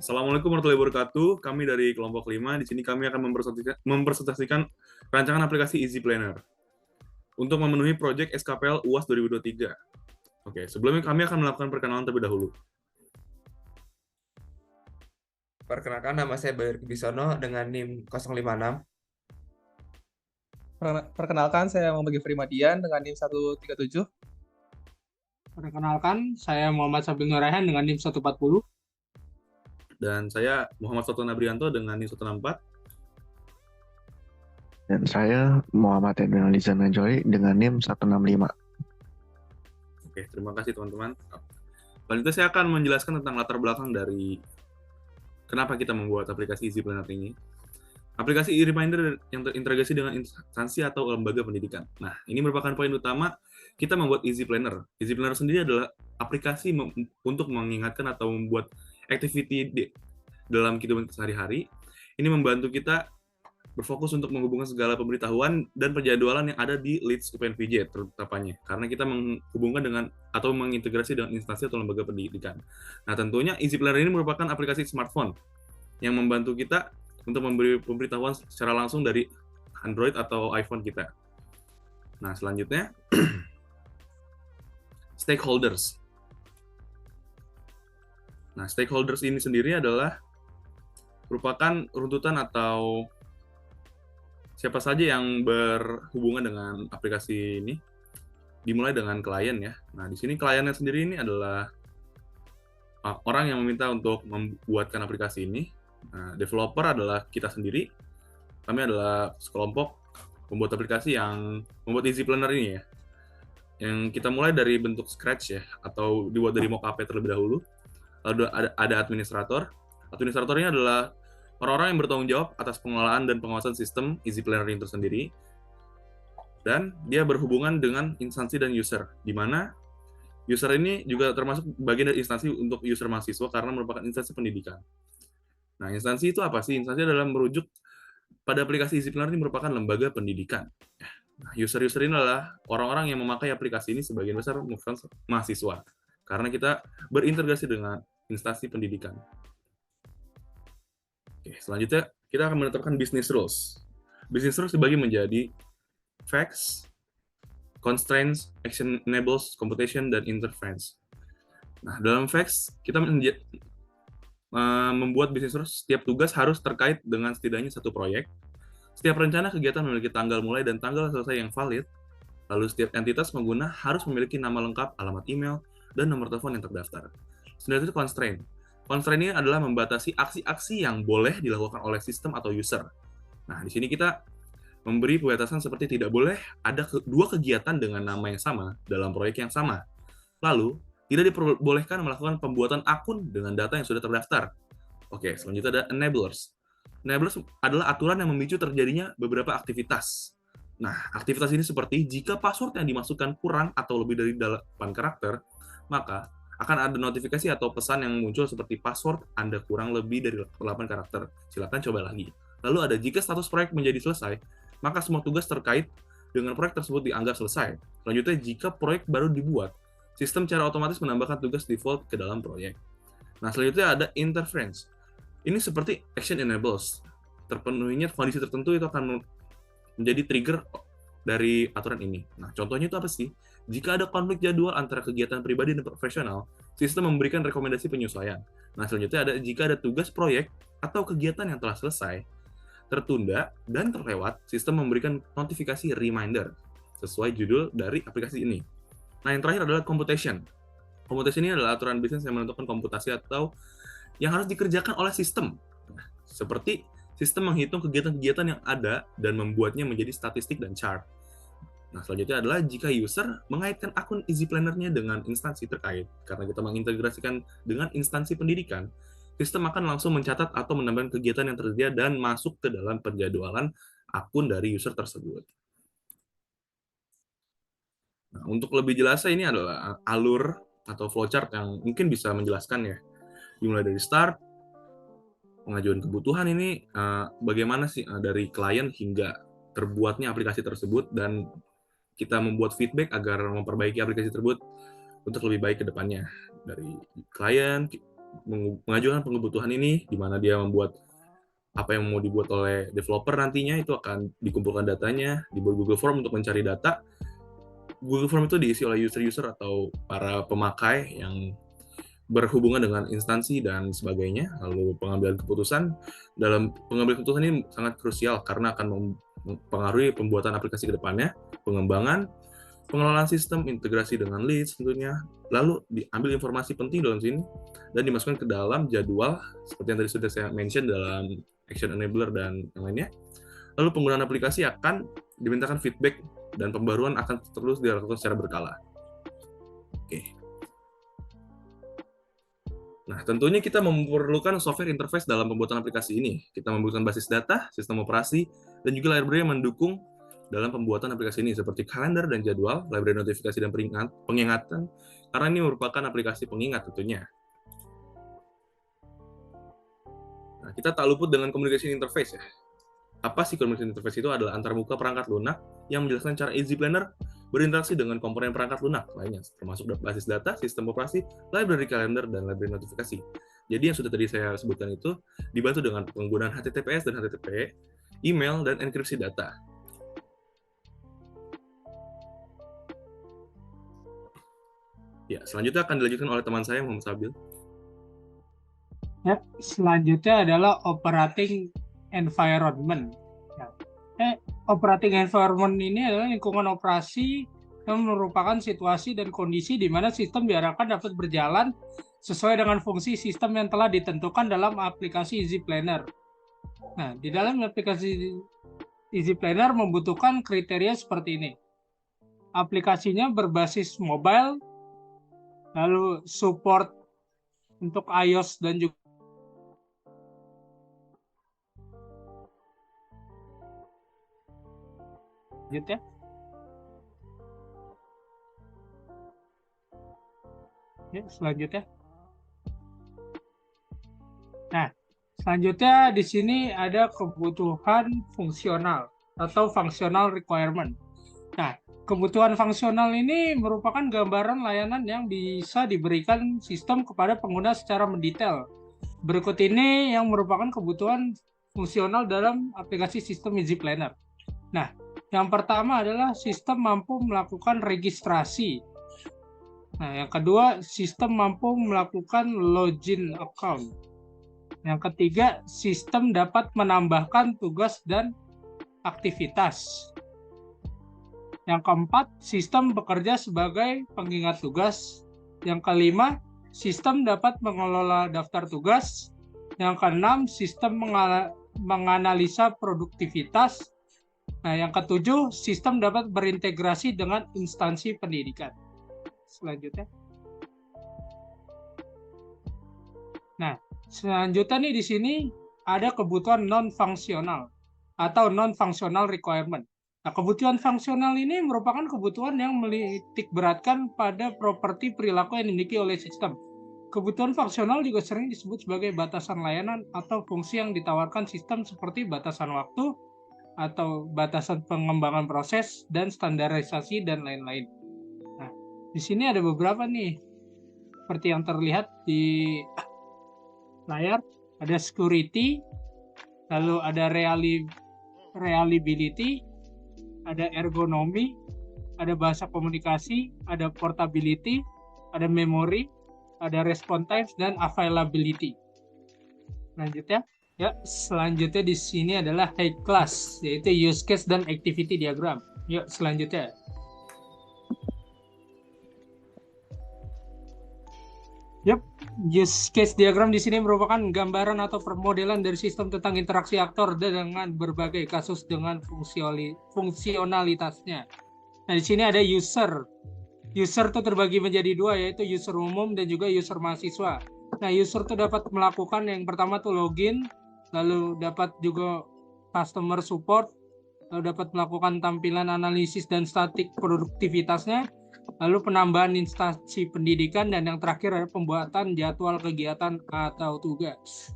Assalamualaikum warahmatullahi wabarakatuh. Kami dari kelompok 5. Di sini kami akan mempresentasikan rancangan aplikasi Easy Planner untuk memenuhi proyek SKPL UAS 2023. Oke, sebelumnya kami akan melakukan perkenalan terlebih dahulu. Perkenalkan, nama saya Bayu Bisono dengan NIM 056. Perkenalkan, saya Muhammad Gifri Madian dengan NIM 137. Perkenalkan, saya Muhammad Sabil Nurrehan dengan NIM 140. Dan saya Muhammad Soton Abrianto dengan NIM 164. Dan saya Muhammad Edwin Alizan Najoi dengan NIM 165. Oke, terima kasih teman-teman. Selanjutnya saya akan menjelaskan tentang latar belakang dari kenapa kita membuat aplikasi Easy Planner ini. Aplikasi e-reminder yang terintegrasi dengan instansi atau lembaga pendidikan. Nah, ini merupakan poin utama kita membuat Easy Planner. Easy Planner sendiri adalah aplikasi untuk mengingatkan atau membuat activity dalam kehidupan sehari-hari. Ini membantu kita berfokus untuk menghubungkan segala pemberitahuan dan penjadwalan yang ada di Leads UPNPJ terutamanya. Karena kita menghubungkan dengan atau mengintegrasi dengan instansi atau lembaga pendidikan. Nah, tentunya Easy Planner ini merupakan aplikasi smartphone yang membantu kita untuk memberi pemberitahuan secara langsung dari Android atau iPhone kita. Nah, selanjutnya, stakeholders. Nah, stakeholders ini sendiri adalah merupakan runtutan atau siapa saja yang berhubungan dengan aplikasi ini, dimulai dengan klien ya. Nah, di sini kliennya sendiri ini adalah orang yang meminta untuk membuatkan aplikasi ini. Nah, developer adalah kita sendiri. Kami adalah sekelompok pembuat aplikasi yang membuat Easy Planner ini ya. Yang kita mulai dari bentuk scratch ya, atau dibuat dari mockup terlebih dahulu. Lalu ada administrator. Administrator ini adalah orang-orang yang bertanggung jawab atas pengelolaan dan pengawasan sistem Easy Planner ini tersendiri. Dan dia berhubungan dengan instansi dan user, di mana user ini juga termasuk bagian dari instansi untuk user mahasiswa karena merupakan instansi pendidikan. Nah, instansi itu apa sih? Instansi adalah merujuk pada aplikasi Easy Planner ini merupakan lembaga pendidikan. Nah, user-user ini adalah orang-orang yang memakai aplikasi ini sebagian besar merupakan mahasiswa. Karena kita berintegrasi dengan instansi pendidikan. Oke, selanjutnya kita akan menetapkan business rules. Business rules dibagi menjadi facts, constraints, action enables, computation, dan interference. Nah, dalam facts, kita membuat business rules, setiap tugas harus terkait dengan setidaknya satu proyek. Setiap rencana kegiatan memiliki tanggal mulai dan tanggal selesai yang valid. Lalu setiap entitas pengguna harus memiliki nama lengkap, alamat email, dan nomor telepon yang terdaftar. Selanjutnya itu constraint. Constraint ini adalah membatasi aksi-aksi yang boleh dilakukan oleh sistem atau user. Nah, di sini kita memberi pembatasan seperti tidak boleh ada dua kegiatan dengan nama yang sama dalam proyek yang sama. Lalu, tidak diperbolehkan melakukan pembuatan akun dengan data yang sudah terdaftar. Oke, selanjutnya ada enablers. Enablers adalah aturan yang memicu terjadinya beberapa aktivitas. Nah, aktivitas ini seperti jika password yang dimasukkan kurang atau lebih dari 8 karakter, maka akan ada notifikasi atau pesan yang muncul seperti password Anda kurang lebih dari 8 karakter. Silakan coba lagi. Lalu ada jika status proyek menjadi selesai, maka semua tugas terkait dengan proyek tersebut dianggap selesai. Selanjutnya, jika proyek baru dibuat, sistem secara otomatis menambahkan tugas default ke dalam proyek. Nah, selanjutnya ada interference. Ini seperti action enables. Terpenuhinya kondisi tertentu itu akan menjadi trigger dari aturan ini. Nah, contohnya itu apa sih? Jika ada konflik jadwal antara kegiatan pribadi dan profesional, sistem memberikan rekomendasi penyesuaian. Nah, selanjutnya ada jika ada tugas proyek atau kegiatan yang telah selesai, tertunda, dan terlewat, sistem memberikan notifikasi reminder sesuai judul dari aplikasi ini. Nah, yang terakhir adalah computation. Computation ini adalah aturan bisnis yang menentukan komputasi atau yang harus dikerjakan oleh sistem. Nah, seperti sistem menghitung kegiatan-kegiatan yang ada dan membuatnya menjadi statistik dan chart. Nah, selanjutnya adalah jika user mengaitkan akun Easy Planner-nya dengan instansi terkait, karena kita mengintegrasikan dengan instansi pendidikan, sistem akan langsung mencatat atau menambahkan kegiatan yang tersedia dan masuk ke dalam penjadwalan akun dari user tersebut. Nah, untuk lebih jelasnya ini adalah alur atau flowchart yang mungkin bisa menjelaskan ya. Dimulai dari start, pengajuan kebutuhan ini bagaimana sih dari klien hingga terbuatnya aplikasi tersebut dan kita membuat feedback agar memperbaiki aplikasi tersebut untuk lebih baik ke depannya. Dari klien, mengajukan kebutuhan ini, di mana dia membuat apa yang mau dibuat oleh developer nantinya, itu akan dikumpulkan datanya, dibuat Google Form untuk mencari data. Google Form itu diisi oleh user-user atau para pemakai yang berhubungan dengan instansi dan sebagainya. Lalu pengambilan keputusan, dalam pengambilan keputusan ini sangat krusial karena akan mempengaruhi pembuatan aplikasi ke depannya, pengembangan, pengelolaan sistem, integrasi dengan leads tentunya, lalu diambil informasi penting dalam sini dan dimasukkan ke dalam jadwal seperti yang tadi sudah saya mention dalam action enabler dan yang lainnya. Lalu penggunaan aplikasi akan dimintakan feedback dan pembaruan akan terus dilakukan secara berkala. Oke. Nah, tentunya kita memerlukan software interface dalam pembuatan aplikasi ini. Kita membutuhkan basis data, sistem operasi, dan juga library yang mendukung dalam pembuatan aplikasi ini, seperti kalender dan jadwal, library notifikasi dan pengingatan, karena ini merupakan aplikasi pengingat tentunya. Nah, kita tak luput dengan communication interface ya. Apa sih communication interface itu? Adalah antarmuka perangkat lunak yang menjelaskan cara Easy Planner berinteraksi dengan komponen perangkat lunak lainnya, termasuk basis data, sistem operasi, library kalender, dan library notifikasi. Jadi yang sudah tadi saya sebutkan itu dibantu dengan penggunaan HTTPS dan HTTP, email, dan enkripsi data. Ya, selanjutnya akan dilanjutkan oleh teman saya, Muhammad Sabil. Ya, selanjutnya adalah operating environment. Ya. Operating environment ini adalah lingkungan operasi yang merupakan situasi dan kondisi di mana sistem diharapkan dapat berjalan sesuai dengan fungsi sistem yang telah ditentukan dalam aplikasi Easy Planner. Nah, di dalam aplikasi Easy Planner membutuhkan kriteria seperti ini. Aplikasinya berbasis mobile, lalu support untuk iOS dan juga ya. Ya, selanjutnya. Nah, selanjutnya di sini ada kebutuhan fungsional atau functional requirement. Nah, kebutuhan fungsional ini merupakan gambaran layanan yang bisa diberikan sistem kepada pengguna secara mendetail. Berikut ini yang merupakan kebutuhan fungsional dalam aplikasi sistem Easy Planner. Nah, yang pertama adalah sistem mampu melakukan registrasi. Nah, yang kedua, sistem mampu melakukan login account. Yang ketiga, sistem dapat menambahkan tugas dan aktivitas. Yang keempat, sistem bekerja sebagai pengingat tugas. Yang kelima, sistem dapat mengelola daftar tugas. Yang keenam, sistem menganalisa produktivitas. Nah, yang ketujuh, sistem dapat berintegrasi dengan instansi pendidikan. Selanjutnya. Nah, selanjutnya nih di sini ada kebutuhan non-fungsional atau non-functional requirement. Nah, kebutuhan fungsional ini merupakan kebutuhan yang menitik beratkan pada properti perilaku yang dimiliki oleh sistem. Kebutuhan fungsional juga sering disebut sebagai batasan layanan atau fungsi yang ditawarkan sistem seperti batasan waktu, atau batasan pengembangan proses dan standarisasi dan lain-lain. Nah, di sini ada beberapa nih, seperti yang terlihat di layar, ada security, lalu ada reliability, ada ergonomi, ada bahasa komunikasi, ada portability, ada memory, ada response times, dan availability. Lanjutnya. Ya, selanjutnya di sini adalah high class, yaitu use case dan activity diagram. Yuk, selanjutnya. Yep, use case diagram di sini merupakan gambaran atau permodelan dari sistem tentang interaksi aktor dengan berbagai kasus dengan fungsionalitasnya. Nah, di sini ada user. User itu terbagi menjadi dua, yaitu user umum dan juga user mahasiswa. Nah, user itu dapat melakukan yang pertama tuh login, lalu dapat juga customer support, lalu dapat melakukan tampilan analisis dan statik produktivitasnya, lalu penambahan instansi pendidikan, dan yang terakhir adalah pembuatan jadwal kegiatan atau tugas.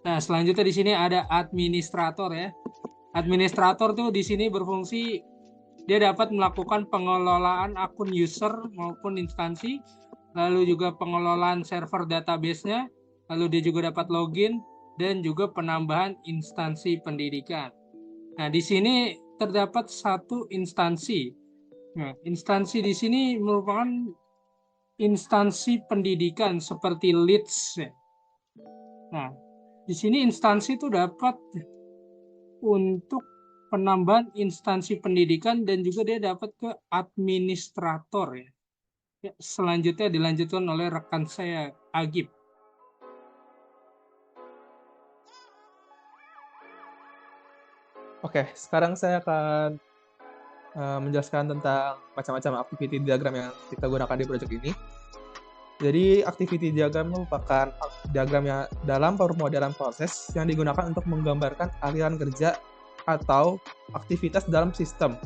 Nah, selanjutnya di sini ada administrator ya. Administrator tuh di sini berfungsi dia dapat melakukan pengelolaan akun user maupun instansi, lalu juga pengelolaan server database-nya, lalu dia juga dapat login, dan juga penambahan instansi pendidikan. Nah, di sini terdapat satu instansi. Nah, instansi di sini merupakan instansi pendidikan seperti LEADS. Nah, di sini instansi itu dapat untuk penambahan instansi pendidikan dan juga dia dapat ke administrator ya. Selanjutnya dilanjutkan oleh rekan saya Agib. Oke, sekarang saya akan menjelaskan tentang macam-macam activity diagram yang kita gunakan di project ini. Jadi, activity diagram merupakan diagram yang dalam pemodelan proses yang digunakan untuk menggambarkan aliran kerja atau aktivitas dalam sistem,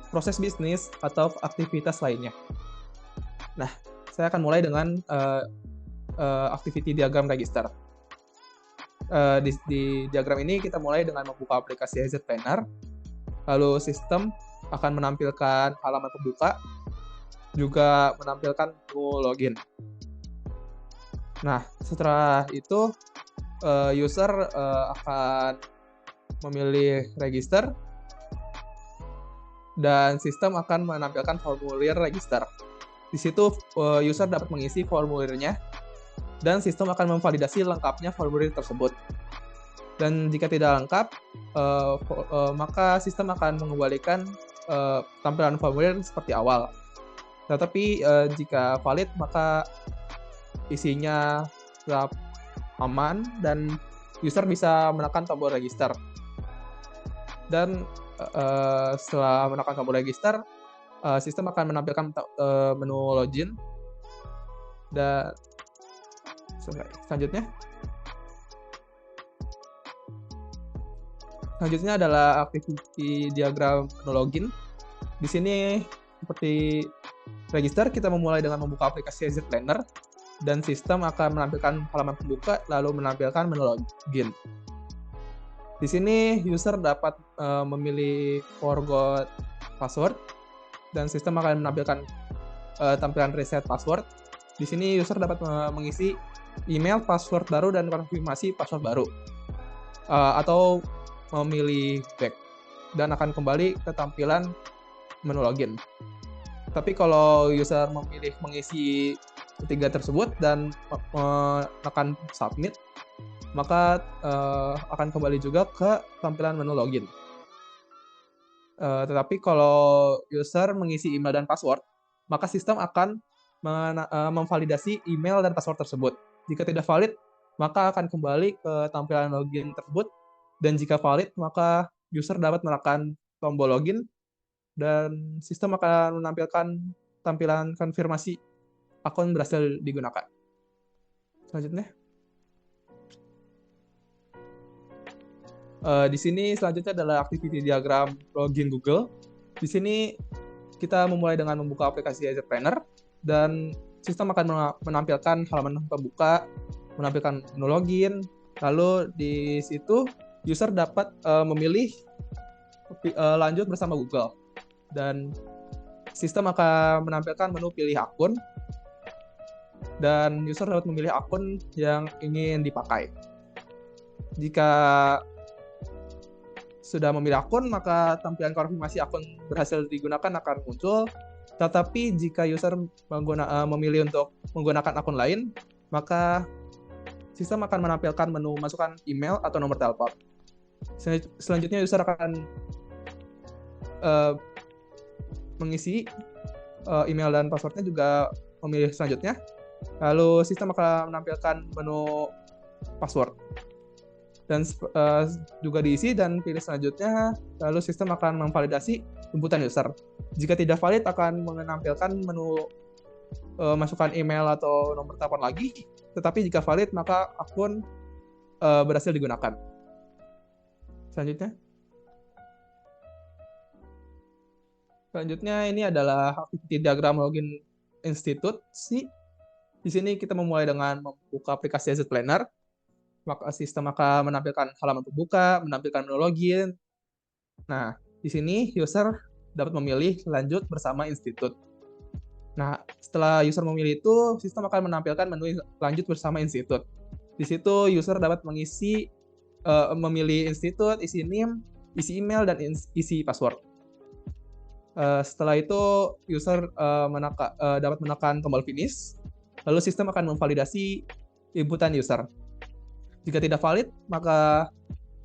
proses bisnis, atau aktivitas lainnya. Nah, saya akan mulai dengan activity diagram register. Di diagram ini kita mulai dengan membuka aplikasi AZ Planner, lalu sistem akan menampilkan halaman pembuka, juga menampilkan menu login. Nah, setelah itu user akan memilih register dan sistem akan menampilkan formulir register. Di situ user dapat mengisi formulirnya dan sistem akan memvalidasi lengkapnya formulir tersebut. Dan jika tidak lengkap, maka sistem akan mengembalikan tampilan formulir seperti awal. Tetapi jika valid, maka isinya tetap aman dan user bisa menekan tombol register. Dan setelah menekan tombol register, sistem akan menampilkan menu login. Dan selanjutnya adalah activity diagram menu login. Di sini seperti register, kita memulai dengan membuka aplikasi AZ Planner dan sistem akan menampilkan halaman pembuka lalu menampilkan menu login. Di sini user dapat memilih forgot password dan sistem akan menampilkan tampilan reset password. Di sini user dapat mengisi email, password baru, dan konfirmasi password baru. Atau memilih back dan akan kembali ke tampilan menu login. Tapi kalau user memilih mengisi ketiga tersebut dan menekan submit, maka akan kembali juga ke tampilan menu login. Tetapi kalau user mengisi email dan password, maka sistem akan memvalidasi email dan password tersebut. Jika tidak valid, maka akan kembali ke tampilan login tersebut. Dan jika valid, maka user dapat menekan tombol login dan sistem akan menampilkan tampilan konfirmasi akun berhasil digunakan. Selanjutnya. Di sini selanjutnya adalah activity diagram login Google. Di sini kita memulai dengan membuka aplikasi AZ Planner dan sistem akan menampilkan halaman pembuka, menampilkan menu login, lalu di situ user dapat memilih lanjut bersama Google dan sistem akan menampilkan menu pilih akun dan user dapat memilih akun yang ingin dipakai. Jika sudah memilih akun, maka tampilan konfirmasi akun berhasil digunakan akan muncul. Tetapi jika user memilih untuk menggunakan akun lain, maka sistem akan menampilkan menu masukkan email atau nomor telepon. Selanjutnya user akan mengisi email dan passwordnya juga memilih selanjutnya. Lalu sistem akan menampilkan menu password dan juga diisi dan pilih selanjutnya. Lalu sistem akan memvalidasi inputan user. Jika tidak valid akan menampilkan menu masukkan email atau nomor telepon lagi. Tetapi jika valid maka akun berhasil digunakan. Selanjutnya ini adalah activity diagram login institusi. Di sini kita memulai dengan membuka aplikasi AZ Planner. Maka sistem akan menampilkan halaman pembuka, menampilkan menu login. Nah, di sini user dapat memilih lanjut bersama institut. Nah, setelah user memilih itu, sistem akan menampilkan menu lanjut bersama institut. Di situ user dapat memilih institut, isi NIM, isi email, dan isi password. Setelah itu user dapat menekan tombol finish, lalu sistem akan memvalidasi inputan user. Jika tidak valid, maka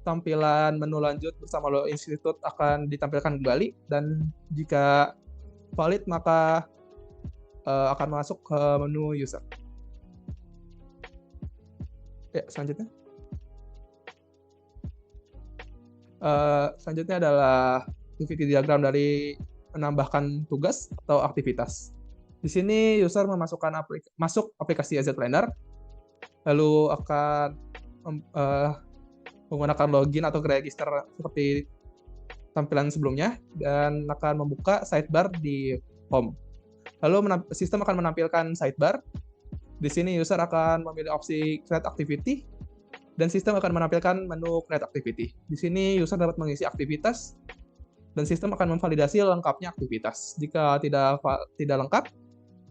tampilan menu lanjut bersama logo institut akan ditampilkan kembali, dan jika valid maka akan masuk ke menu user. Ya, selanjutnya. Selanjutnya adalah activity diagram dari menambahkan tugas atau aktivitas. Di sini user memasukkan masuk aplikasi AZ Planner, lalu akan menggunakan login atau register seperti tampilan sebelumnya, dan akan membuka sidebar di home. Lalu sistem akan menampilkan sidebar. Di sini user akan memilih opsi create activity, dan sistem akan menampilkan menu create activity. Di sini user dapat mengisi aktivitas, dan sistem akan memvalidasi lengkapnya aktivitas. Jika tidak lengkap,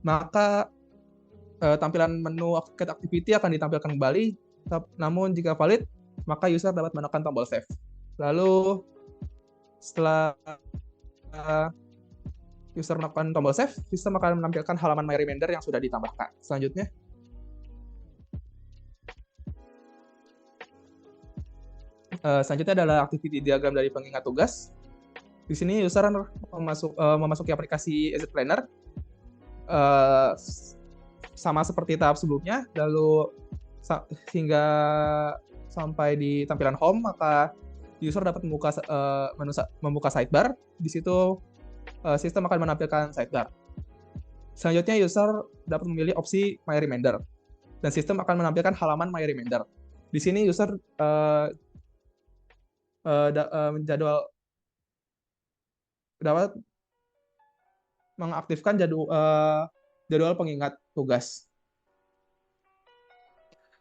maka tampilan menu create activity akan ditampilkan kembali. Namun jika valid, maka user dapat menekan tombol save. Lalu setelah user menekan tombol save, sistem akan menampilkan halaman My Remainder yang sudah ditambahkan. Selanjutnya. Selanjutnya adalah activity diagram dari pengingat tugas. Di sini user memasuki aplikasi AZ Planner sama seperti tahap sebelumnya, lalu hingga sampai di tampilan home, maka user dapat membuka sidebar. Di situ sistem akan menampilkan sidebar. Selanjutnya user dapat memilih opsi My Remainder, dan sistem akan menampilkan halaman My Remainder. Di sini user dapat mengaktifkan jadwal pengingat tugas.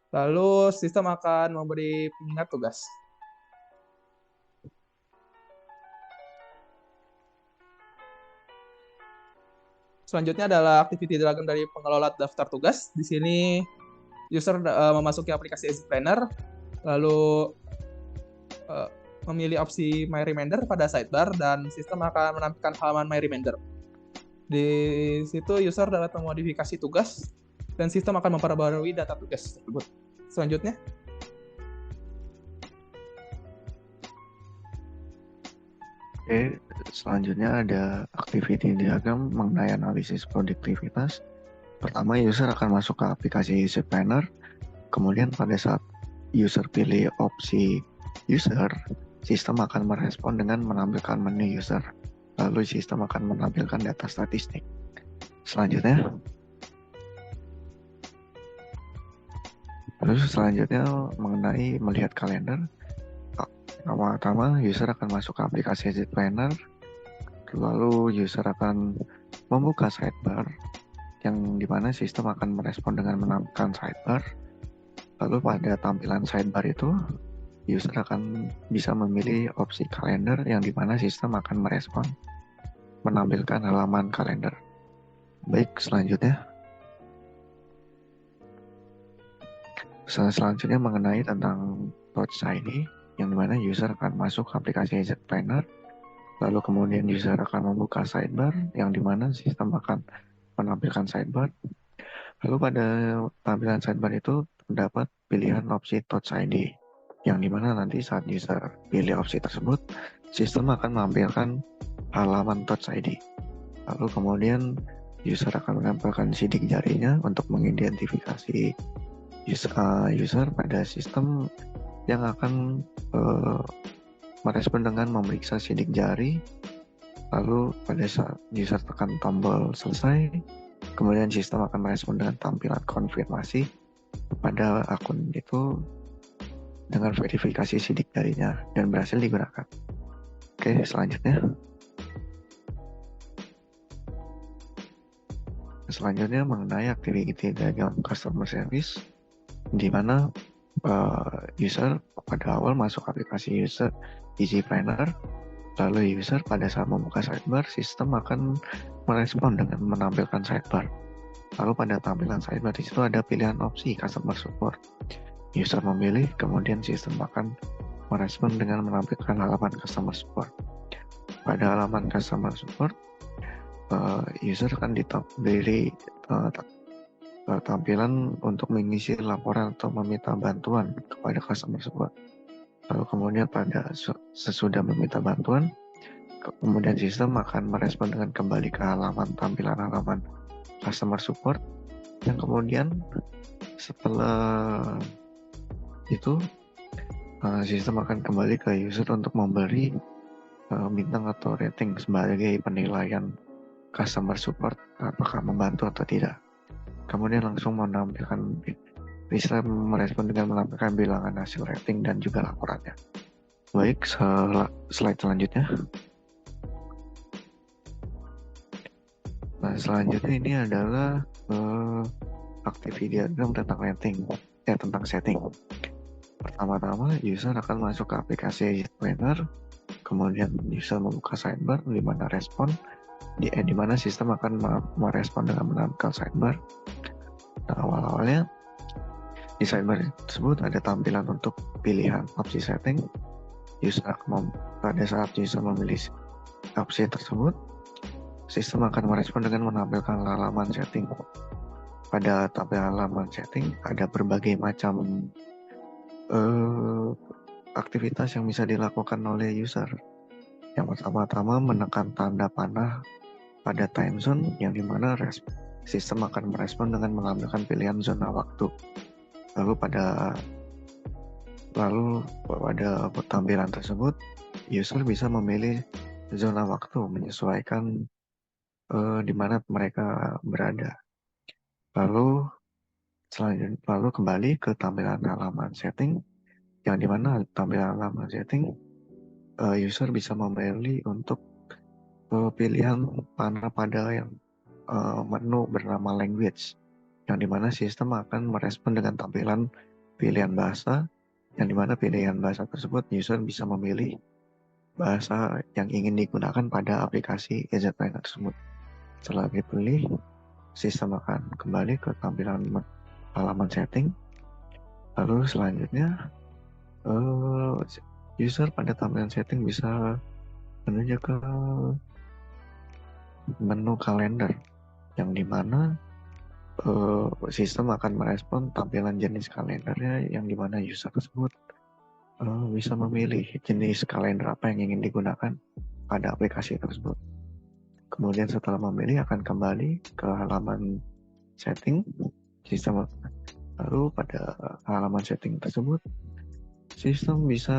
Lalu sistem akan memberi pengingat tugas. Selanjutnya adalah activity diagram dari pengelola daftar tugas. Di sini user memasuki aplikasi AZ Planner, lalu memilih opsi My Remainder pada sidebar, dan sistem akan menampilkan halaman My Remainder. Di situ user dapat memodifikasi tugas, dan sistem akan memperbarui data tugas tersebut. Selanjutnya. Oke, selanjutnya ada activity diagram mengenai analisis produktivitas. Pertama, user akan masuk ke aplikasi AZ Planner. Kemudian pada saat user pilih opsi user, sistem akan merespon dengan menampilkan menu user. Lalu sistem akan menampilkan data statistik. Selanjutnya, mengenai melihat kalender. Pertama, user akan masuk ke aplikasi AZ Planner. Lalu user akan membuka sidebar, yang dimana sistem akan merespon dengan menampilkan sidebar. Lalu pada tampilan sidebar itu, user akan bisa memilih opsi kalender, yang dimana sistem akan merespon menampilkan halaman kalender. Baik, selanjutnya. Selanjutnya mengenai tentang Touch ID, yang dimana user akan masuk ke aplikasi AZ Planner, lalu kemudian user akan membuka sidebar, yang dimana sistem akan menampilkan sidebar. Lalu pada tampilan sidebar itu terdapat pilihan opsi Touch ID, yang dimana nanti saat user pilih opsi tersebut, sistem akan menampilkan halaman Touch ID. Lalu kemudian user akan menampilkan sidik jarinya untuk mengidentifikasi user pada sistem yang akan merespon dengan memeriksa sidik jari. Lalu pada saat user tekan tombol selesai, kemudian sistem akan merespon dengan tampilan konfirmasi pada akun itu dengan verifikasi sidik jarinya dan berhasil digunakan. Oke, selanjutnya. Selanjutnya mengenai activity diagram customer service, di mana user pada awal masuk aplikasi user AZ Planner, lalu user pada saat membuka sidebar, sistem akan merespon dengan menampilkan sidebar. Lalu pada tampilan sidebar di situ ada pilihan opsi customer support, user memilih, kemudian sistem akan merespon dengan menampilkan halaman customer support. Pada halaman customer support, user akan diberi tampilan untuk mengisi laporan atau meminta bantuan kepada customer support. Lalu kemudian pada sesudah meminta bantuan, kemudian sistem akan merespon dengan kembali ke tampilan halaman customer support, yang kemudian setelah itu sistem akan kembali ke user untuk memberi bintang atau rating sebagai penilaian customer support apakah membantu atau tidak. Kemudian langsung bisa merespon dengan menampilkan bilangan hasil rating dan juga laporannya. Baik, slide selanjutnya. Nah, selanjutnya ini adalah activity diagram tentang tentang setting. Pertama-tama, user akan masuk ke aplikasi Agent Planner, kemudian user membuka sidebar di mana di mana sistem akan merespon dengan menampilkan sidebar. Nah, awal-awalnya di sidebar tersebut ada tampilan untuk pilihan opsi setting. Pada saat user memilih opsi tersebut, sistem akan merespon dengan menampilkan halaman setting. Pada tampilan halaman setting ada berbagai macam aktivitas yang bisa dilakukan oleh user. Yang pertama-tama menekan tanda panah pada time zone, yang dimana sistem akan merespon dengan menampilkan pilihan zona waktu. Lalu pada tampilan tersebut, user bisa memilih zona waktu menyesuaikan di mana mereka berada. Lalu kembali ke tampilan halaman setting, yang dimana tampilan halaman setting user bisa memilih untuk pilihan panah pada yang menu bernama language, yang dimana sistem akan merespon dengan tampilan pilihan bahasa, yang dimana pilihan bahasa tersebut user bisa memilih bahasa yang ingin digunakan pada aplikasi Agent Planner tersebut. Setelah dipilih, sistem akan kembali ke tampilan halaman setting. Lalu selanjutnya user pada tampilan setting bisa menuju ke menu kalender, yang dimana sistem akan merespon tampilan jenis kalendernya, yang dimana user tersebut bisa memilih jenis kalender apa yang ingin digunakan pada aplikasi tersebut. Kemudian setelah memilih akan kembali ke halaman setting sistem. Lalu pada halaman setting tersebut sistem bisa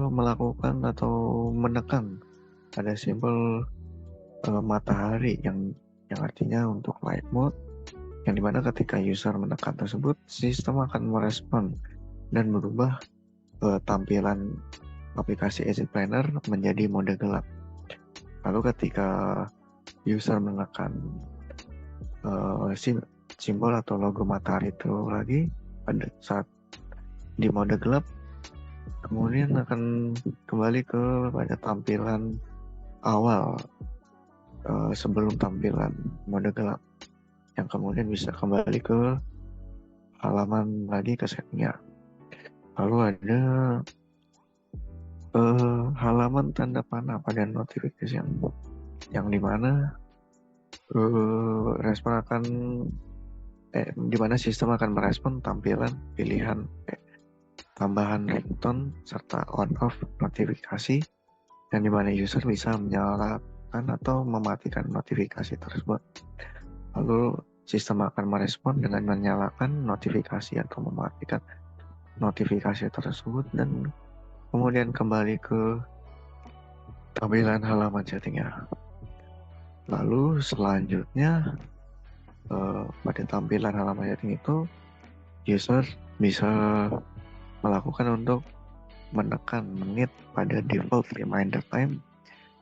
melakukan atau menekan pada simbol matahari yang artinya untuk light mode, yang dimana ketika user menekan tersebut sistem akan merespon dan merubah tampilan aplikasi Agent Planner menjadi mode gelap. Lalu ketika user menekan simbol atau logo matahari itu lagi pada saat di mode gelap, kemudian akan kembali pada tampilan awal sebelum tampilan mode gelap, yang kemudian bisa kembali ke halaman lagi ke settingnya. Lalu ada halaman tanda panah pada notification, yang dimana dimana sistem akan merespon tampilan pilihan tambahan ringtone serta on-off notifikasi, yang dimana user bisa menyalakan atau mematikan notifikasi tersebut. Lalu sistem akan merespon dengan menyalakan notifikasi atau mematikan notifikasi tersebut, dan kemudian kembali ke tampilan halaman settingnya. Lalu selanjutnya pada tampilan halaman setting itu user bisa melakukan untuk menekan menit pada default reminder time,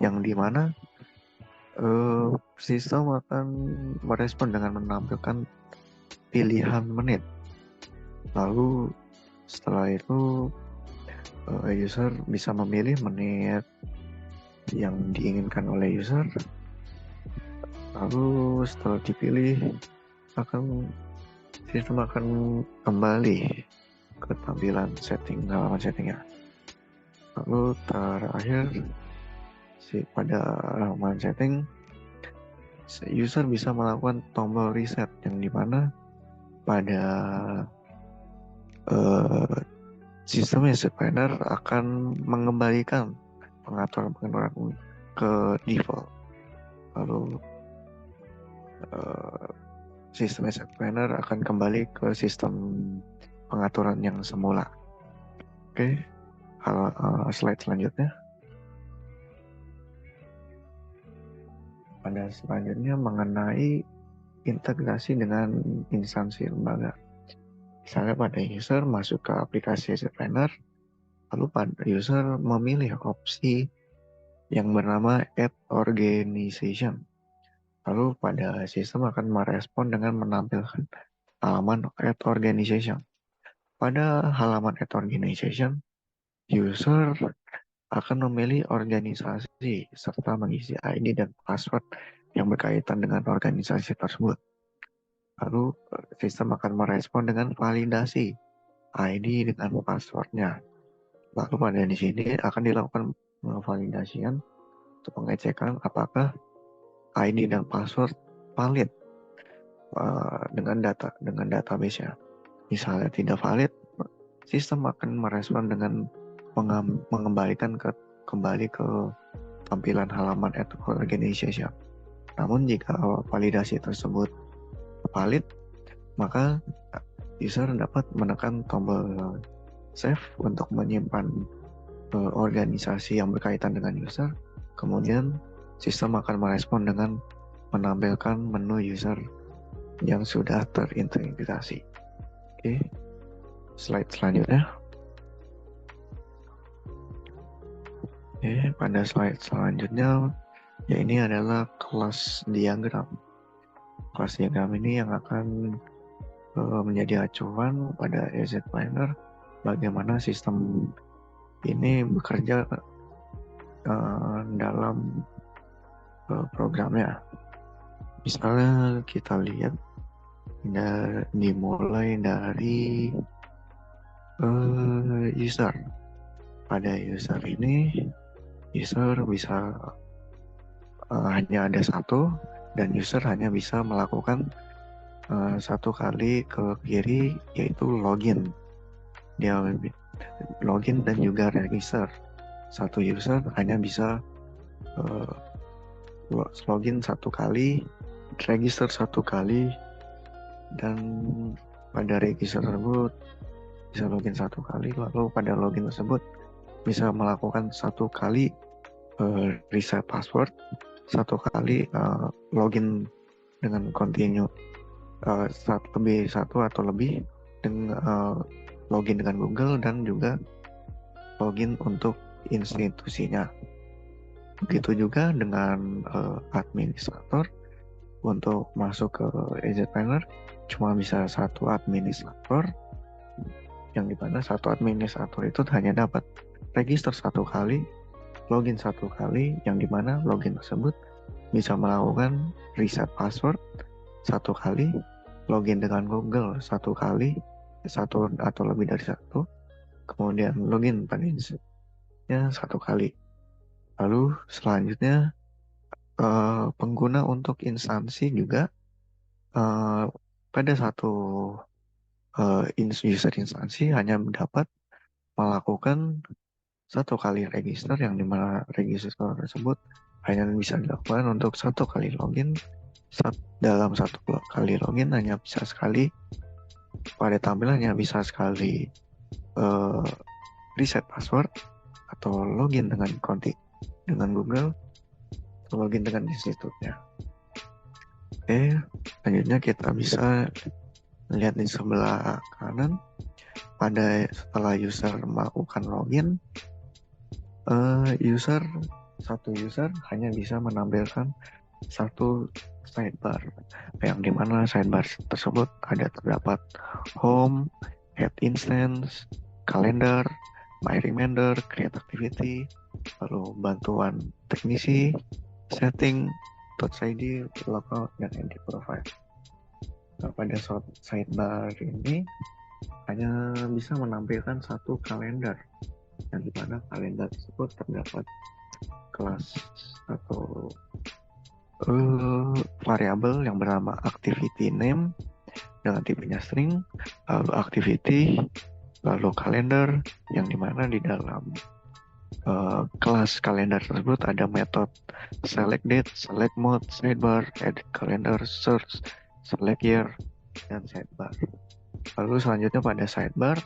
yang dimana sistem akan merespon dengan menampilkan pilihan menit. Lalu setelah itu user bisa memilih menit yang diinginkan oleh user. Lalu setelah dipilih akan sistem akan kembali ke tampilan halaman settingnya. Lalu terakhir pada halaman setting, user bisa melakukan tombol reset yang dimana pada sistem asset planner akan mengembalikan pengaturan ke default. Lalu sistem asset planner akan kembali ke sistem pengaturan yang semula. Oke, slide selanjutnya. Pada selanjutnya mengenai integrasi dengan instansi lembaga. Misalnya pada user masuk ke aplikasi asset planner, lalu pada user memilih opsi yang bernama Add Organization. Lalu pada sistem akan merespon dengan menampilkan halaman Add Organization. Pada halaman Add Organization, user akan memilih organisasi serta mengisi ID dan password yang berkaitan dengan organisasi tersebut. Lalu sistem akan merespon dengan validasi ID dengan passwordnya. Lalu pada di sini akan dilakukan validasian untuk pengecekan apakah ID dan password valid dengan database-nya. Misalnya tidak valid, sistem akan merespon dengan mengembalikan kembali ke tampilan halaman Add Organization. Namun jika validasi tersebut valid, maka user dapat menekan tombol save untuk menyimpan organisasi yang berkaitan dengan user. Kemudian sistem akan merespon dengan menampilkan menu user yang sudah terintegrasi. Oke, slide selanjutnya. Oke, pada slide selanjutnya, ya ini adalah kelas diagram. Kelas diagram ini yang akan menjadi acuan pada asset planner bagaimana sistem ini bekerja dalam programnya. Misalnya kita lihat dimulai dari user. Pada user ini, user bisa hanya ada satu dan user hanya bisa melakukan satu kali ke kiri, yaitu login. Dia login dan juga register. Satu user hanya bisa login satu kali, register satu kali, dan pada register tersebut bisa login satu kali, lalu pada login tersebut bisa melakukan satu kali reset password, satu kali login dengan continue satu atau lebih dengan login dengan Google dan juga login untuk institusinya. Begitu juga dengan administrator. Untuk masuk ke asset planner cuma bisa satu administrator, yang dimana satu administrator itu hanya dapat register satu kali, login satu kali, yang dimana login tersebut bisa melakukan reset password satu kali, login dengan Google satu kali, satu atau lebih dari satu, kemudian login pada institusinya satu kali. Lalu selanjutnya pengguna untuk instansi juga pada satu user instansi hanya dapat melakukan satu kali register, yang dimana register tersebut hanya bisa dilakukan untuk satu kali login. Dalam satu kali login hanya bisa sekali, pada tampilannya bisa sekali reset password atau login dengan Google atau login dengan institutnya. Oke, selanjutnya kita bisa lihat di sebelah kanan. Setelah user melakukan login, satu user hanya bisa menampilkan satu sidebar, yang dimana sidebar tersebut terdapat home, add instance, calendar, my reminder, create activity, lalu bantuan teknisi, setting, touch ID, logout, dan edit profile. Nah, pada sidebar ini hanya bisa menampilkan satu kalender, yang dimana kalender tersebut terdapat kelas atau variabel yang bernama activity name dengan tipenya string, lalu activity, lalu kalender, yang dimana di dalam kelas kalender tersebut ada metode select date, select mode, sidebar, edit calendar, search, select year, dan sidebar. Lalu selanjutnya pada sidebar,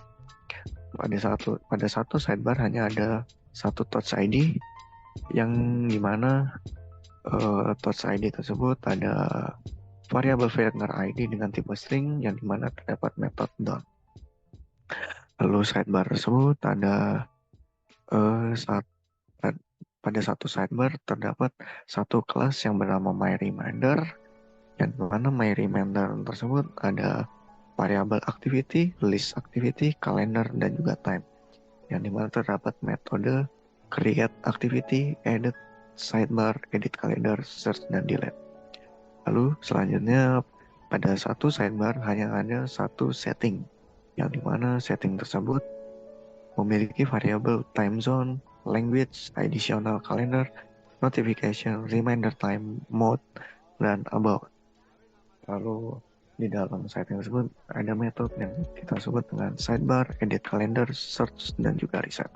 pada satu sidebar hanya ada satu touch ID, yang dimana touch ID tersebut ada variabel Wagner ID dengan tipe string, yang dimana terdapat metode done. Lalu sidebar tersebut ada pada satu sidebar terdapat satu kelas yang bernama myReminder, yang dimana myReminder tersebut ada variabel activity, list activity, calendar, dan juga time, yang dimana terdapat metode create activity, edit sidebar, edit calendar, search, dan delete. Lalu selanjutnya pada satu sidebar hanya ada satu setting, yang dimana setting tersebut memiliki variabel time zone, language, additional calendar, notification, reminder time, mode, dan about. Lalu di dalam setting tersebut ada metode yang kita sebut dengan sidebar, edit calendar, search, dan juga reset.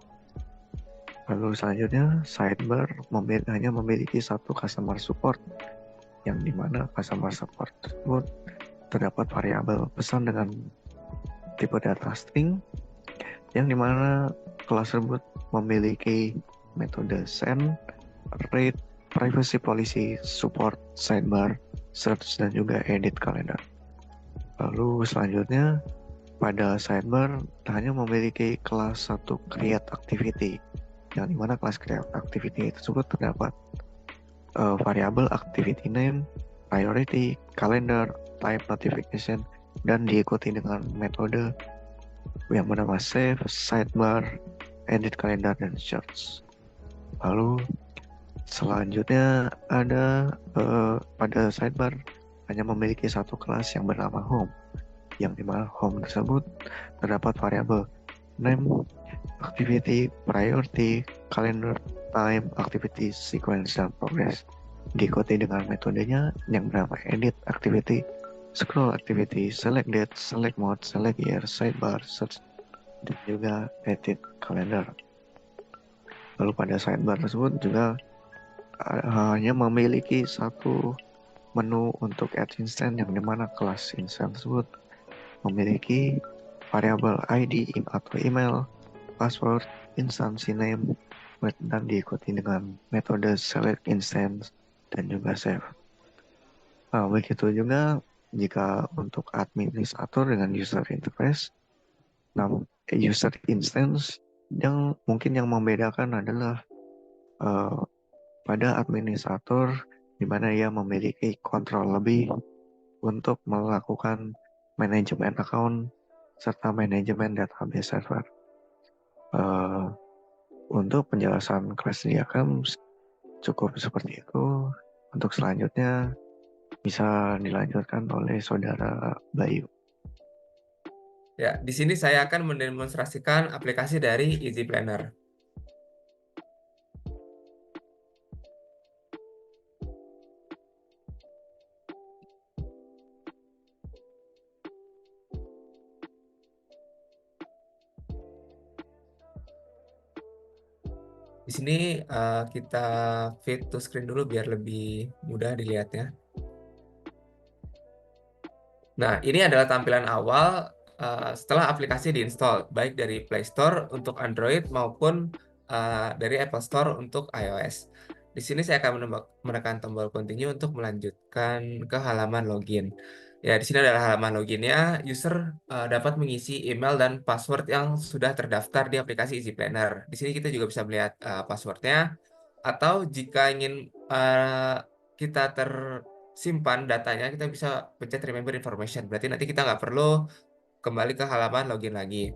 Lalu selanjutnya sidebar hanya memiliki satu customer support, yang dimana customer support tersebut terdapat variabel pesan dengan tipe data string, yang dimana kelas tersebut memiliki metode send, read, privacy policy, support, sidebar, search, dan juga edit calendar. Lalu selanjutnya pada sidebar hanya memiliki kelas satu create activity, yang dimana kelas create activity tersebut terdapat variabel activity name, priority, calendar, type notification, dan diikuti dengan metode yang bernama save, sidebar, edit calendar, dan search. Lalu selanjutnya ada pada sidebar hanya memiliki satu kelas yang bernama home, yang dimana home tersebut terdapat variabel name, activity, priority, calendar, time, activity, sequence, dan progress, diikuti dengan metodenya yang bernama edit activity, scroll activity, select date, select mode, select year, sidebar, search, dan juga edit calendar. Lalu pada sidebar tersebut juga hanya memiliki satu menu untuk add instance, yang dimana kelas instance tersebut memiliki variabel ID atau email, password, instansi name, dan diikuti dengan metode select instance dan juga save. Nah, begitu juga jika untuk administrator dengan user interface. Nah, user instance yang mungkin yang membedakan adalah pada administrator, di mana ia memiliki kontrol lebih untuk melakukan manajemen account serta manajemen database server. Untuk penjelasan kelas diagram cukup seperti itu. Untuk selanjutnya bisa dilanjutkan oleh saudara Bayu. Ya, di sini saya akan mendemonstrasikan aplikasi dari Easy Planner. Di sini kita fit to screen dulu biar lebih mudah dilihatnya. Nah, ini adalah tampilan awal setelah aplikasi diinstal, baik dari Play Store untuk Android maupun dari Apple Store untuk iOS. Di sini saya akan menekan tombol continue untuk melanjutkan ke halaman login. Ya, di sini adalah halaman loginnya. User dapat mengisi email dan password yang sudah terdaftar di aplikasi Easy Planner. Di sini kita juga bisa melihat passwordnya. Atau jika ingin kita tersimpan datanya, kita bisa pencet remember information. Berarti nanti kita nggak perlu kembali ke halaman login lagi.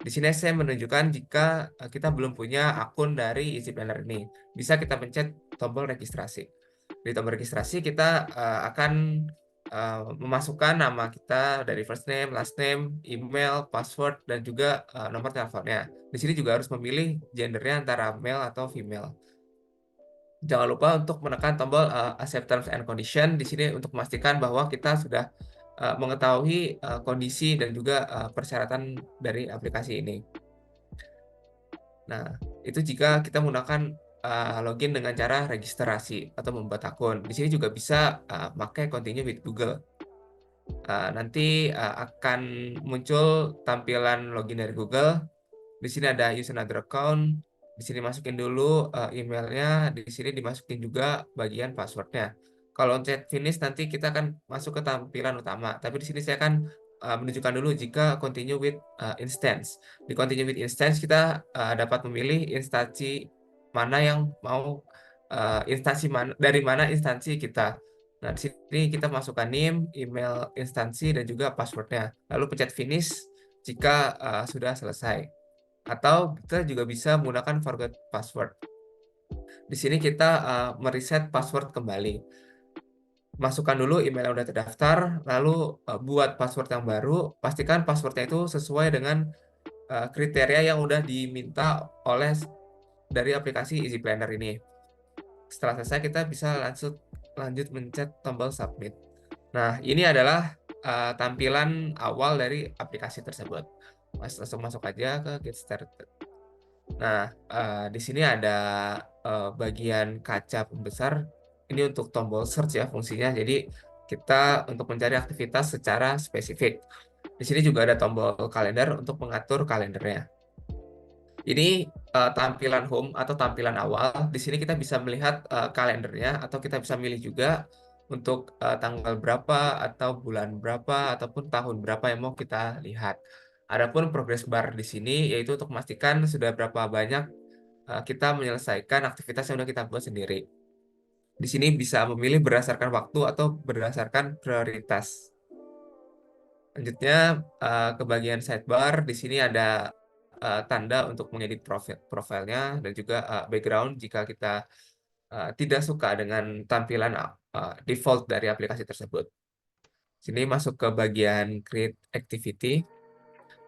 Di sini saya menunjukkan jika kita belum punya akun dari Easy Planner ini. Bisa kita pencet tombol registrasi. Di tombol registrasi kita akan memasukkan nama kita dari first name, last name, email, password, dan juga nomor teleponnya. Di sini juga harus memilih gendernya antara male atau female. Jangan lupa untuk menekan tombol accept terms and condition di sini untuk memastikan bahwa kita sudah mengetahui kondisi dan juga persyaratan dari aplikasi ini. Nah, itu jika kita menggunakan login dengan cara registrasi atau membuat akun. Di sini juga bisa pakai continue with Google. Nanti akan muncul tampilan login dari Google. Di sini ada use another account. Di sini masukin dulu emailnya. Di sini dimasukin juga bagian passwordnya. Kalau chat finish nanti kita akan masuk ke tampilan utama. Tapi di sini saya akan menunjukkan dulu jika continue with instance. Di continue with instance kita dapat memilih instansi mana yang mau dari mana instansi kita. Nah, di sini kita masukkan name, email instansi, dan juga passwordnya. Lalu pencet finish jika sudah selesai. Atau kita juga bisa menggunakan forgot password. Di sini kita mereset password kembali. Masukkan dulu email yang sudah terdaftar, lalu buat password yang baru. Pastikan passwordnya itu sesuai dengan kriteria yang sudah diminta oleh dari aplikasi Easy Planner ini. Setelah selesai kita bisa lanjut mencet tombol submit. Nah, ini adalah tampilan awal dari aplikasi tersebut. Langsung masuk aja ke Get Started. Nah, di sini ada bagian kaca pembesar. Ini untuk tombol search ya fungsinya. Jadi kita untuk mencari aktivitas secara spesifik. Di sini juga ada tombol kalender untuk mengatur kalendernya. Ini tampilan home atau tampilan awal. Di sini kita bisa melihat kalendernya atau kita bisa milih juga untuk tanggal berapa atau bulan berapa ataupun tahun berapa yang mau kita lihat. Adapun progress bar di sini yaitu untuk memastikan sudah berapa banyak kita menyelesaikan aktivitas yang sudah kita buat sendiri. Di sini bisa memilih berdasarkan waktu atau berdasarkan prioritas. Lanjutnya ke bagian sidebar. Di sini ada tanda untuk mengedit profilnya dan juga background jika kita tidak suka dengan tampilan default dari aplikasi tersebut. Sini masuk ke bagian create activity.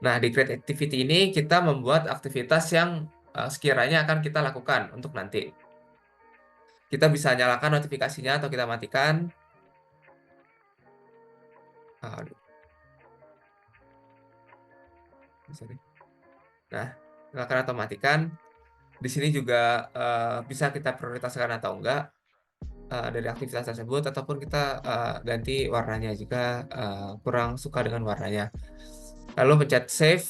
Nah, di create activity ini kita membuat aktivitas yang sekiranya akan kita lakukan untuk nanti. Kita bisa nyalakan notifikasinya atau kita matikan. Nah, nyalakan atau matikan. Di sini juga bisa kita prioritaskan atau enggak dari aktivitas tersebut, ataupun kita ganti warnanya jika kurang suka dengan warnanya. Lalu pencet save.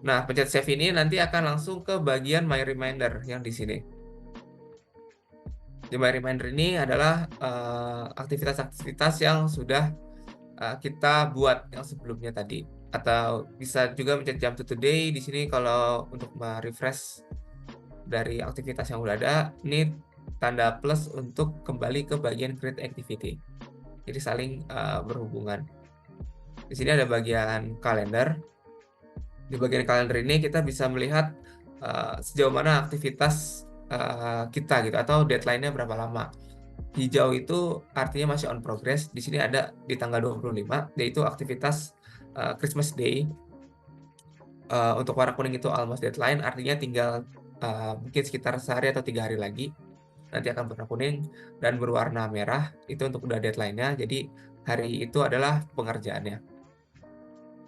Nah, pencet save ini nanti akan langsung ke bagian My Reminder yang di sini. Di My Reminder ini adalah aktivitas-aktivitas yang sudah kita buat yang sebelumnya tadi. Atau bisa juga mencet jump to today. Di sini kalau untuk refresh dari aktivitas yang sudah ada, ini tanda plus untuk kembali ke bagian create activity. Jadi saling berhubungan. Di sini ada bagian kalender. Di bagian kalender ini kita bisa melihat sejauh mana aktivitas kita gitu, atau deadline-nya berapa lama. Hijau itu artinya masih on progress. Di sini ada di tanggal 25, yaitu aktivitas Christmas Day. Untuk warna kuning itu almost deadline, artinya tinggal mungkin sekitar sehari atau 3 hari lagi nanti akan berwarna kuning, dan berwarna merah itu untuk udah deadline-nya, jadi hari itu adalah pengerjaannya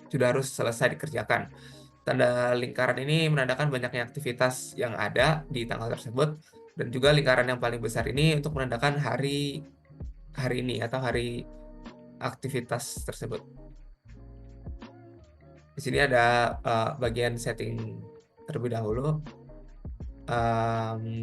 sudah harus selesai dikerjakan. Tanda lingkaran ini menandakan banyaknya aktivitas yang ada di tanggal tersebut, dan juga lingkaran yang paling besar ini untuk menandakan hari ini atau hari aktivitas tersebut. Di sini ada bagian setting terlebih dahulu.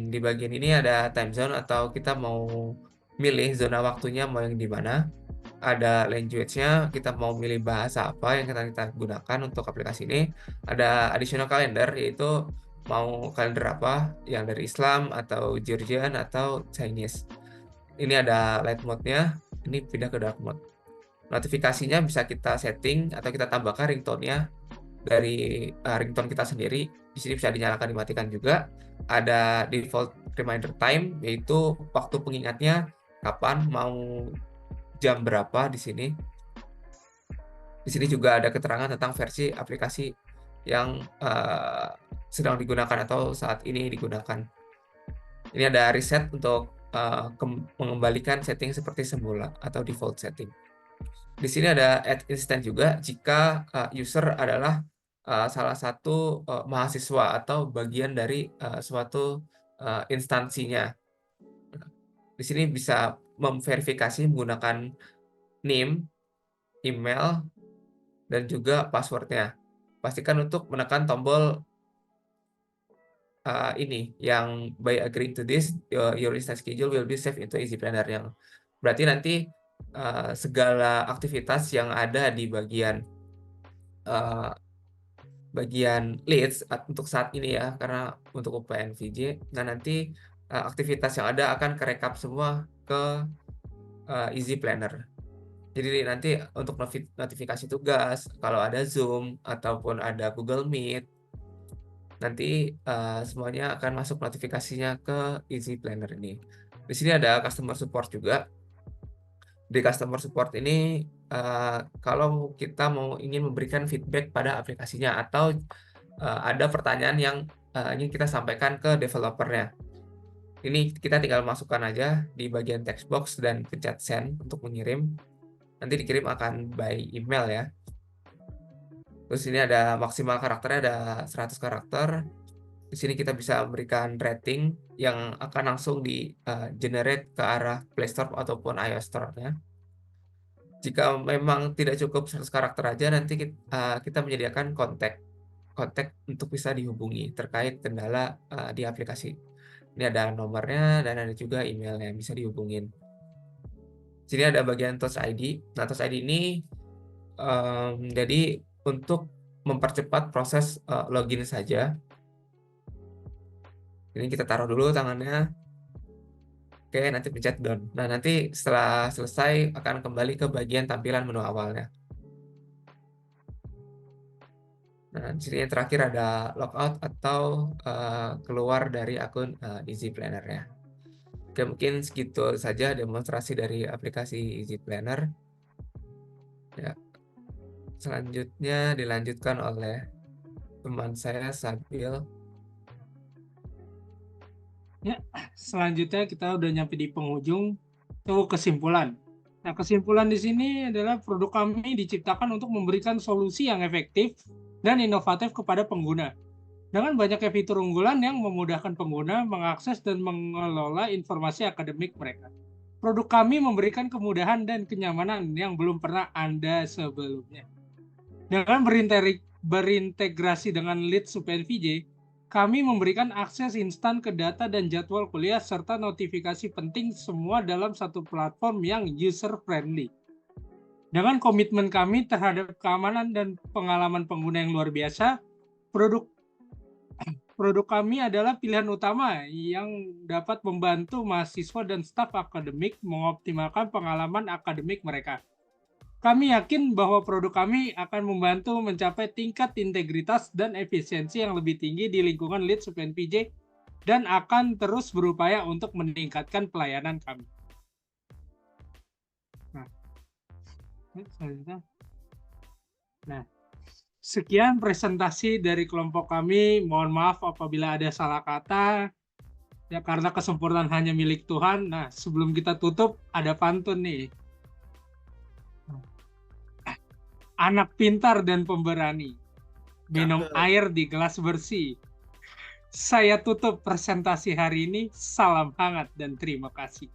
Di bagian ini ada time zone, atau kita mau milih zona waktunya mau yang di mana. Ada language-nya, kita mau milih bahasa apa yang kita gunakan untuk aplikasi ini. Ada additional calendar, yaitu mau kalender apa, yang dari Islam atau Georgian atau Chinese. Ini ada light mode-nya, ini pindah ke dark mode. Notifikasinya bisa kita setting atau kita tambahkan ringtone-nya dari ringtone kita sendiri. Di sini bisa dinyalakan, dimatikan juga. Ada default reminder time, yaitu waktu pengingatnya kapan mau jam berapa di sini. Di sini juga ada keterangan tentang versi aplikasi yang sedang digunakan atau saat ini digunakan. Ini ada reset untuk mengembalikan setting seperti semula atau default setting. Di sini ada add instant juga jika user adalah salah satu mahasiswa atau bagian dari suatu instansinya. Di sini bisa memverifikasi menggunakan name, email, dan juga passwordnya. Pastikan untuk menekan tombol ini yang by agreeing to this, your instance schedule will be saved into Easy Planner, yang berarti nanti segala aktivitas yang ada di bagian leads untuk saat ini ya, karena untuk UPNVJ, nah nanti aktivitas yang ada akan kerekap semua ke Easy Planner. Jadi nanti untuk notifikasi tugas, kalau ada Zoom ataupun ada Google Meet, nanti semuanya akan masuk notifikasinya ke Easy Planner ini. Di sini ada customer support juga. Di customer support ini, kalau kita ingin memberikan feedback pada aplikasinya atau ada pertanyaan yang ingin kita sampaikan ke developernya, ini kita tinggal masukkan aja di bagian text box dan pencet send untuk mengirim. Nanti dikirim akan by email ya. Terus ini ada maksimal karakternya, ada 100 karakter. Di sini kita bisa memberikan rating yang akan langsung di generate ke arah Play Store ataupun iOS Store-nya. Jika memang tidak cukup 100 karakter aja, nanti kita menyediakan kontak untuk bisa dihubungi terkait kendala di aplikasi. Ini ada nomornya dan ada juga emailnya yang bisa dihubungin. Sini ada bagian Touch ID. Nah, Touch ID ini jadi untuk mempercepat proses login saja. Ini kita taruh dulu tangannya. Oke, nanti pencet done. Nah, nanti setelah selesai akan kembali ke bagian tampilan menu awalnya. Nah, di sini yang terakhir ada logout atau keluar dari akun Easy Planner-nya. Oke, mungkin segitu saja demonstrasi dari aplikasi Easy Planner. Ya. Selanjutnya dilanjutkan oleh teman saya, Sabil. Ya, selanjutnya kita udah nyampe di penghujung, tuh kesimpulan. Nah, kesimpulan di sini adalah produk kami diciptakan untuk memberikan solusi yang efektif dan inovatif kepada pengguna. Dengan banyaknya fitur unggulan yang memudahkan pengguna mengakses dan mengelola informasi akademik mereka. Produk kami memberikan kemudahan dan kenyamanan yang belum pernah Anda sebelumnya. Dengan berintegrasi dengan Leads UPNVJ, kami memberikan akses instan ke data dan jadwal kuliah serta notifikasi penting semua dalam satu platform yang user-friendly. Dengan komitmen kami terhadap keamanan dan pengalaman pengguna yang luar biasa, produk kami adalah pilihan utama yang dapat membantu mahasiswa dan staf akademik mengoptimalkan pengalaman akademik mereka. Kami yakin bahwa produk kami akan membantu mencapai tingkat integritas dan efisiensi yang lebih tinggi di lingkungan Leads UPNVJ dan akan terus berupaya untuk meningkatkan pelayanan kami. Nah, sekian presentasi dari kelompok kami. Mohon maaf apabila ada salah kata. Ya, karena kesempurnaan hanya milik Tuhan. Nah, sebelum kita tutup, ada pantun nih. Anak pintar dan pemberani, minum air di gelas bersih. Saya tutup presentasi hari ini. Salam hangat dan terima kasih.